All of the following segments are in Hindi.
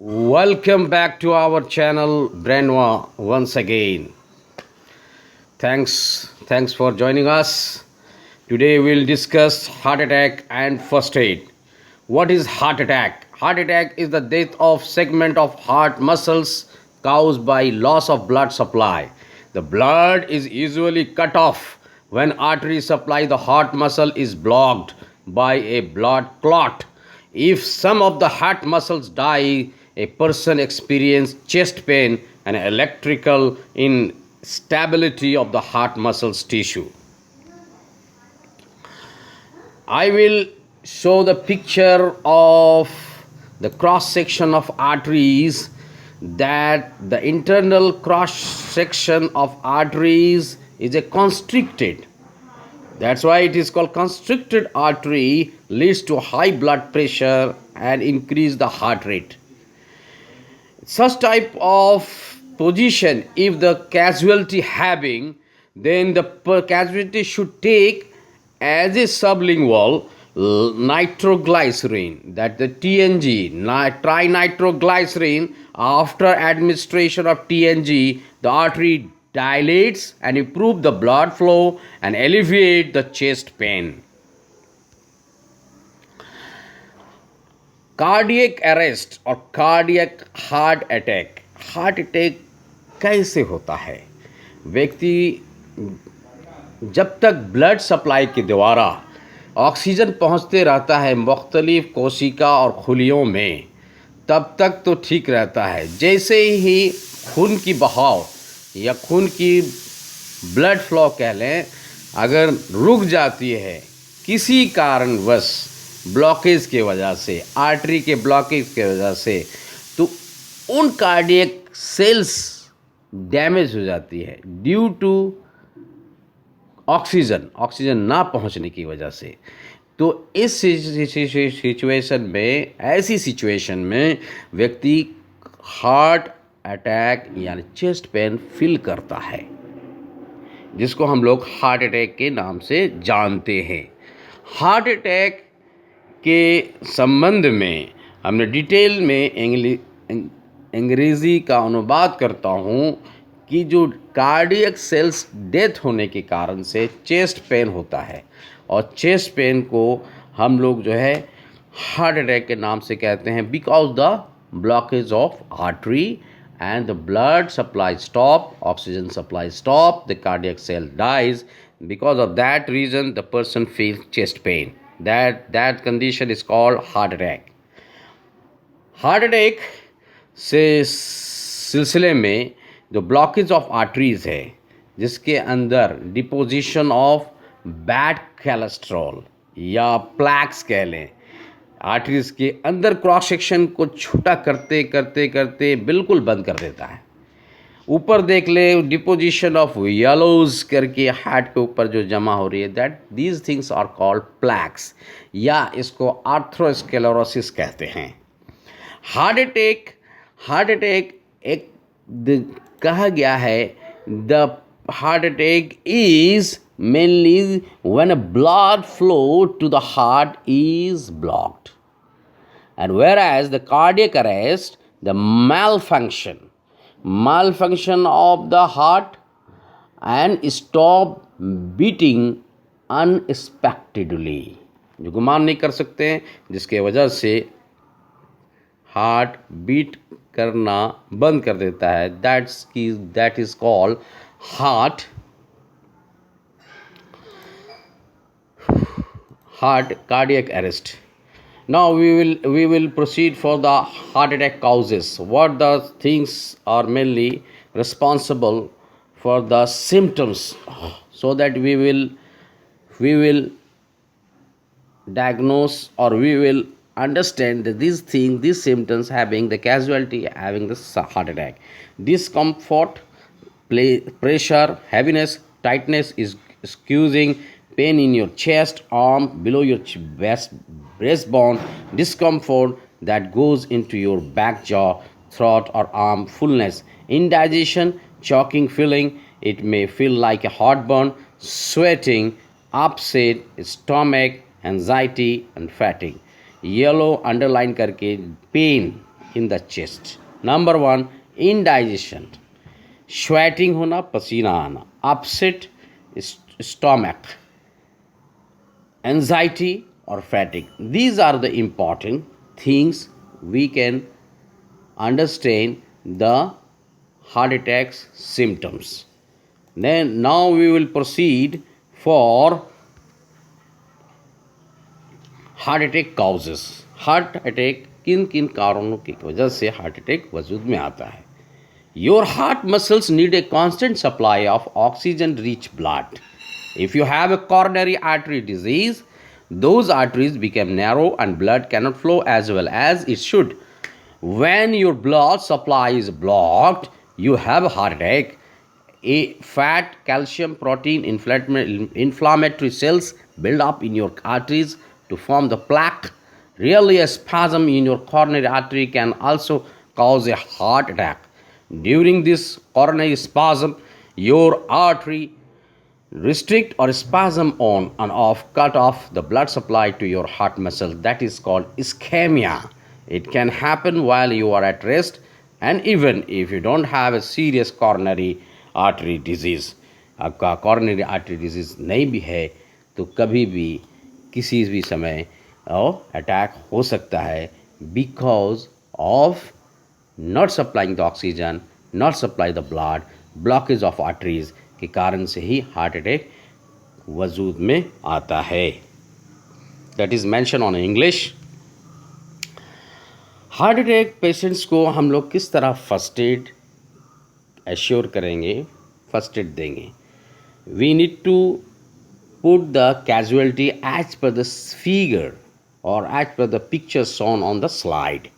Welcome back to our channel Brainwa once again. Thanks for joining us. Today we'll discuss heart attack and first aid. What is heart attack? Heart attack is the death of segment of heart muscles caused by loss of blood supply. The blood is usually cut off when artery supply the heart muscle is blocked by a blood clot. If some of the heart muscles die, a person experiences chest pain and electrical instability of the heart muscles tissue. I will show the picture of the cross section of arteries, that the internal cross section of arteries is a constricted. That's why it is called constricted artery, leads to high blood pressure and increase the heart rate. Such type of position, if the casualty having, then the casualty should take as a sublingual nitroglycerin, that the TNG, trinitroglycerin. After administration of TNG, the artery dilates and improve the blood flow and alleviate the chest pain. Cardiac arrest और कार्डियक हार्ट अटैक कैसे होता है? व्यक्ति जब तक ब्लड सप्लाई के द्वारा ऑक्सीजन पहुंचते रहता है मुख्तलिफ कोशिका और खुलियों में, तब तक तो ठीक रहता है। जैसे ही खून की बहाव या खून की ब्लड फ्लो कह लें, अगर रुक जाती है किसी कारणवश, ब्लॉकेज के वजह से, आर्टरी के ब्लॉकेज के वजह से, तो उन कार्डियक सेल्स डैमेज हो जाती है ड्यू टू ऑक्सीजन ना पहुंचने की वजह से। तो इस सिचुएशन में, ऐसी सिचुएशन में व्यक्ति हार्ट अटैक यानी चेस्ट पेन फील करता है, जिसको हम लोग हार्ट अटैक के नाम से जानते हैं। हार्ट अटैक के संबंध में हमने डिटेल में अंग्रेज़ी का अनुवाद करता हूँ कि जो कार्डियक सेल्स डेथ होने के कारण से चेस्ट पेन होता है, और चेस्ट पेन को हम लोग जो है हार्ट अटैक के नाम से कहते हैं, because the blockage of artery and the blood supply stop, oxygen supply stop, the cardiac cell dies. Because of that reason, the person feels chest pain. That condition is called heart attack. Heart attack से सिलसिले में जो ब्लॉकेज ऑफ आर्टरीज है, जिसके अंदर डिपोजिशन ऑफ बैड कोलेस्ट्रॉल या प्लैक्स कह लें, आर्टरीज के अंदर क्रॉस सेक्शन को छोटा करते करते करते बिल्कुल बंद कर देता है। ऊपर देख ले, डिपोजिशन ऑफ येलोज करके हार्ट के ऊपर जो जमा हो रही है, that these things are called plaques, या इसको आर्थ्रोस्क्लेरोसिस कहते हैं। हार्ट अटैक एक कहा गया है, the heart attack is mainly when a blood flow to the heart is blocked, and whereas the cardiac arrest, the malfunction of the heart and stop beating unexpectedly, जो गुमान नहीं कर सकते हैं, जिसके वजह से हार्ट बीट करना बंद कर देता है, that is called cardiac arrest. Now we will proceed for the heart attack causes. What the things are mainly responsible for the symptoms, so that we will diagnose, or we will understand that these symptoms having the casualty having the heart attack. Discomfort, pressure, heaviness, tightness is squeezing, pain in your chest, arm, below your breastbone, discomfort that goes into your back jaw, throat or arm, fullness, indigestion, choking feeling, it may feel like a heartburn, sweating, upset stomach, anxiety and fatigue. Yellow underline करके pen in the chest. Number 1, indigestion, sweating होना, पसीना आना, upset stomach, anxiety or fatigue. These are the important things we can understand the heart attack's symptoms. Then now we will proceed for heart attack causes. Heart attack किन किन कारणों की वजह से हार्ट अटैक वजूद में आता है. Your heart muscles need a constant supply of oxygen rich blood. If you have a coronary artery disease, those arteries become narrow and blood cannot flow as well as it should. When your blood supply is blocked, you have a heart attack. A fat, calcium, protein, inflammatory cells build up in your arteries to form the plaque. Really, a spasm in your coronary artery can also cause a heart attack. During this coronary spasm, your artery restrict or spasm on and off, cut off the blood supply to your heart muscle. That is called ischemia. It can happen while you are at rest and even if you don't have a serious coronary artery disease. आपका coronary artery disease नहीं भी है तो कभी भी किसी भी समय अटैक हो सकता है, because of not supplying the oxygen, not supply the blood, blockage of arteries के कारण से ही हार्ट अटैक वजूद में आता है. That is mention on English. Heart attack patients को हम लोग किस तरह फर्स्ट एड एश्योर करेंगे, फर्स्ट एड देंगे. We need to put the casualty as per the figure or as per the picture shown on the slide.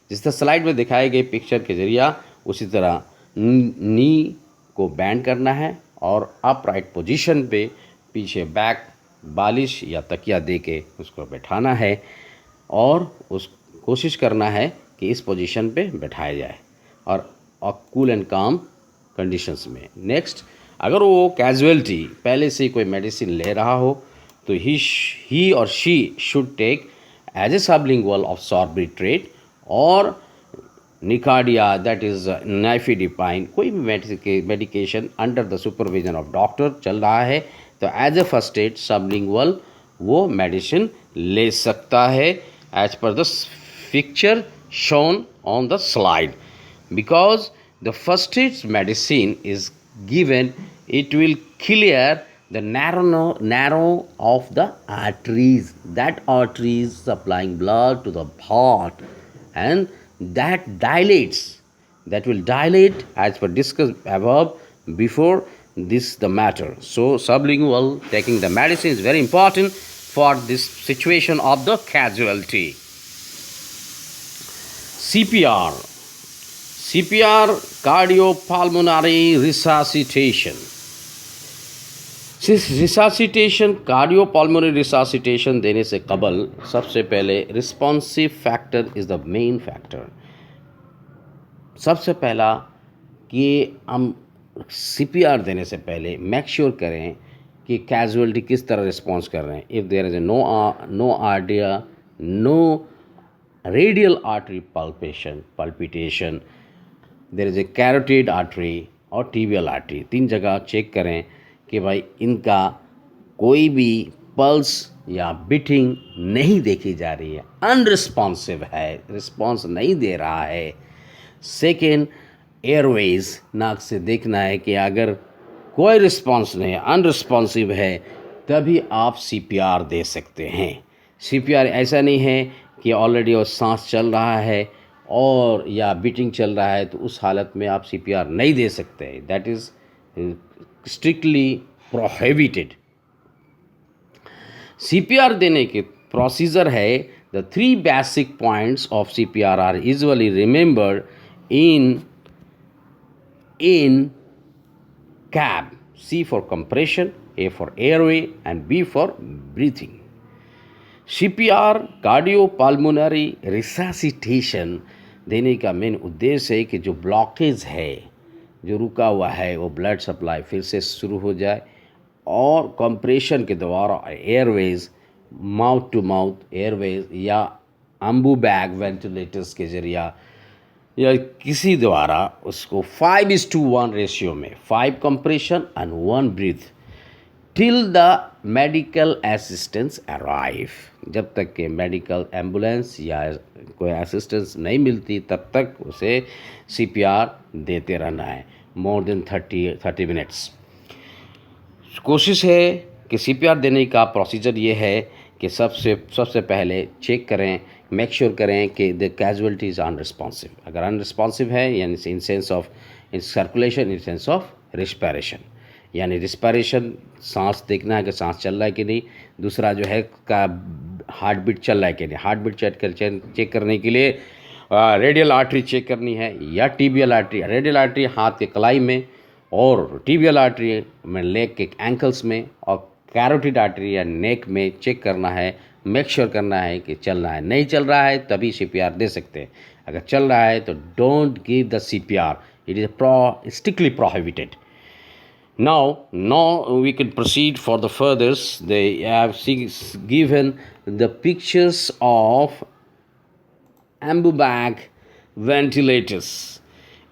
जिस तरह स्लाइड में दिखाए गए पिक्चर के जरिए उसी तरह नी को बैंड करना है और अपराइट पोजीशन पे पीछे बैक बालिश या तकिया दे के उसको बैठाना है और उस कोशिश करना है कि इस पोजीशन पे बैठाया जाए और कूल एंड काम कंडीशंस में. नेक्स्ट, अगर वो कैजुअलिटी पहले से कोई मेडिसिन ले रहा हो तो ही और she should take as a sublingual of sorbitrate और निकार्डिया, दैट इज़ नाइफिडिपाइन, कोई भी medication under the supervision of doctor चल रहा है तो as a first aid sublingual वो मेडिसिन ले सकता है as per the picture shown on the slide. Because the first aid medicine is given, it will clear the narrow of the arteries, that arteries supplying blood to the heart, and that will dilate as per discussed above before this the matter. So sublingual taking the medicine is very important for this situation of the casualty. CPR, cardiopulmonary resuscitation. Resuscitation, cardiopulmonary resuscitation देने से कबल सबसे पहले responsive factor is the main factor. सबसे पहला कि हम CPR देने से पहले मेक श्योर करें कि कैजुअलिटी किस तरह रिस्पॉन्स कर रहे हैं. इफ़ देयर इज़ नो आर्डिया, no radial artery palpitation, there is a carotid artery और टिबियल आर्टरी, 3 जगह चेक करें कि भाई इनका कोई भी पल्स या बीटिंग नहीं देखी जा रही है, अनरिस्पॉन्सिव है, रिस्पॉन्स नहीं दे रहा है. सेकेंड, एयरवेज, नाक से देखना है कि अगर कोई रिस्पॉन्स नहीं है, अनरिस्पॉन्सिव है, तभी आप CPR दे सकते हैं. CPR ऐसा नहीं है कि ऑलरेडी वो सांस चल रहा है और या बीटिंग चल रहा है तो उस हालत में आप CPR नहीं दे सकते. That is strictly prohibited. CPR देने के प्रोसीजर है, the 3 basic points of CPR are usually remembered in CAB. C for compression, A for airway, and B for breathing. CPR, cardiopulmonary resuscitation देने का मेन उद्देश्य है कि जो ब्लॉकेज है, जो रुका हुआ है, वो ब्लड सप्लाई फिर से शुरू हो जाए और कंप्रेशन के द्वारा airways, mouth to mouth airways या अम्बू बैग वेंटिलेटर्स के जरिए या किसी द्वारा उसको 5:1 रेशियो में 5 compression and 1 breath till the medical assistance arrive. जब तक कि मेडिकल एम्बुलेंस या कोई असिस्टेंस नहीं मिलती तब तक उसे सीपीआर देते रहना है मोर देन 30 मिनट्स। कोशिश है कि सीपीआर देने का प्रोसीजर ये है कि सबसे पहले चेक करें, मेक श्योर करें कि द कैजुअलिटी इज़ अनरिस्पॉन्सिव। अगर अनरिस्पॉन्सिव है यानी in sense of in circulation, in sense of respiration, यानी रिस्पायरेशन सांस देखना है कि सांस चल रहा है कि नहीं। दूसरा जो है का हार्ट बीट चल रहा है कि नहीं। हार्ट बीट चेक करने के लिए रेडियल आर्टरी चेक करनी है या टीबियल आर्टरी। रेडियल आर्टरी हाथ के कलाई में और टीबियल आर्टरी में लेग के एंकल्स में और कैरोटिड आर्टरी या नेक में चेक करना है। मेक श्योर करना है कि चल रहा है। नहीं चल रहा है तभी सीपीआर दे सकते हैं। अगर चल रहा है तो don't give the CPR, it is strictly prohibited. Now we can proceed for the furthers. They have given the pictures of Ambu bag ventilators.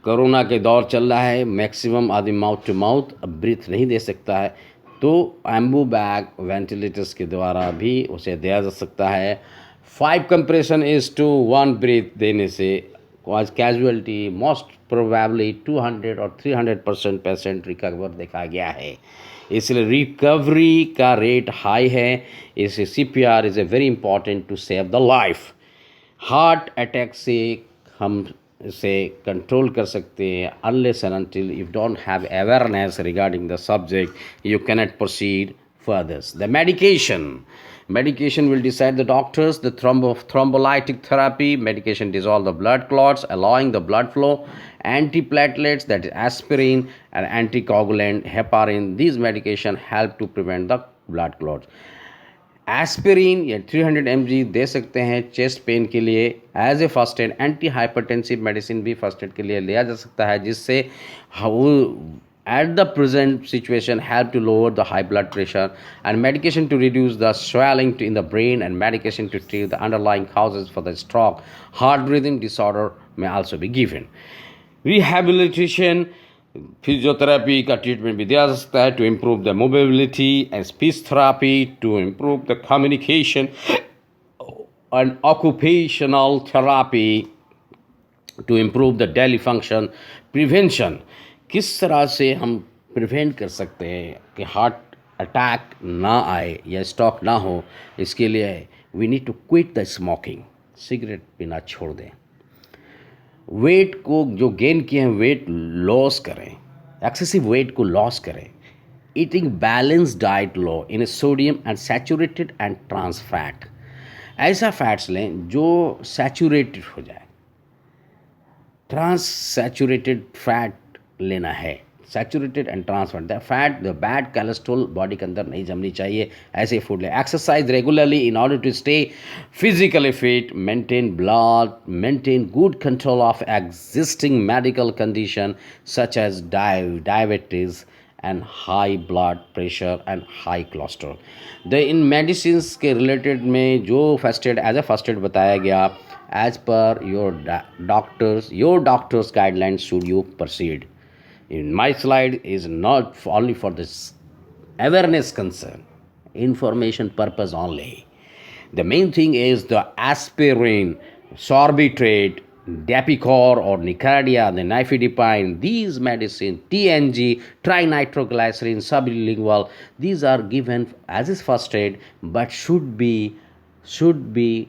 Corona के दौर चल रहा है, मैक्सिमम आदमी माउथ टू माउथ ब्रीथ नहीं दे सकता है, तो एम्बूबैग वेंटिलेटर्स के द्वारा भी उसे दिया जा सकता है। 5 कंप्रेशन इज टू 1 ब्रीथ देने से कॉज कैजुअलिटी मोस्ट प्रोबेबली 200 और 300% पेशेंट रिकवर देखा गया है। इसलिए रिकवरी का रेट हाई है। इससे CPR is a very important to save the life. Heart attack से हम इसे कंट्रोल कर सकते हैं। Unless and until you don't have awareness regarding the subject you cannot proceed further. The medication will decide the doctors. The thrombolytic therapy medication dissolve the blood clots, allowing the blood flow. Antiplatelets, that is aspirin, and anticoagulant heparin, these medication help to prevent the blood clots. Aspirin या 300 mg दे सकते हैं चेस्ट पेन के लिए as a first aid. Anti hypertensive medicine भी फर्स्ट एड के लिए लिया जा सकता है, जिससे at the present situation help to lower the high blood pressure, and medication to reduce the swelling in the brain, and medication to treat the underlying causes for the stroke, heart breathing disorder may also be given. Rehabilitation, physiotherapy का ट्रीटमेंट भी दिया जा सकता है to improve the mobility, and speech therapy to improve the communication, and occupational therapy to improve the daily function. Prevention, किस तरह से हम प्रिवेंट कर सकते हैं कि हार्ट अटैक ना आए या स्ट्रोक ना हो। इसके लिए we need to quit the smoking, cigarette पीना छोड़ दें। वेट को जो गेन किए हैं वेट लॉस करें, एक्सेसिव वेट को लॉस करें। Eating balance diet low in sodium and saturated and trans fat, ऐसा फैट्स लें जो सैचुरेटेड हो जाए। ट्रांस सैचुरेटेड फैट लेना है, saturated and trans fat. The fat, the bad cholesterol body के अंदर नहीं जमनी चाहिए, ऐसे फूड ले। Exercise regularly in order to stay physically fit, maintain blood, maintain good control of existing medical condition such as diabetes and high blood pressure and high cholesterol. The in medicine के रिलेटेड में जो first aid as a first aid बताया गया, as per your doctor's guidelines should you proceed. In my slide is not only for this awareness concern, information purpose only. The main thing is the aspirin, sorbitrate, Dapicor or Nicardia, the nifedipine, these medicine, TNG, trinitroglycerin, sublingual, these are given as is first aid, but should be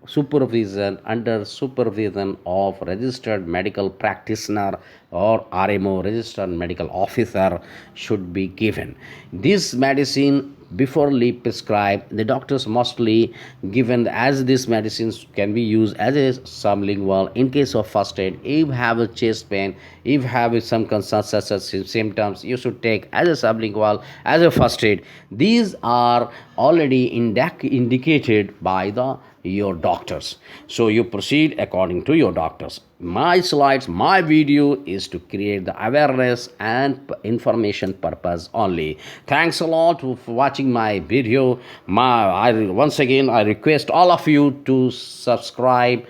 supervision, under supervision of registered medical practitioner or RMO, registered medical officer, should be given. This medicine beforely prescribed, the doctors mostly given as these medicines can be used as a sublingual in case of first aid. If you have a chest pain, if you have some concerns such as symptoms, you should take as a sublingual as a first aid. These are already indicated by your doctors, so you proceed according to your doctors. My slides, my video is to create the awareness and information purpose only. Thanks a lot for watching my video. Once again I request all of you to subscribe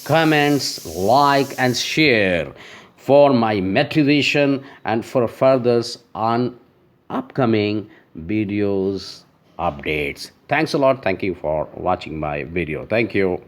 comments, like, and share for my motivation and for furthers on upcoming videos updates. Thanks a lot. Thank you for watching my video. Thank you.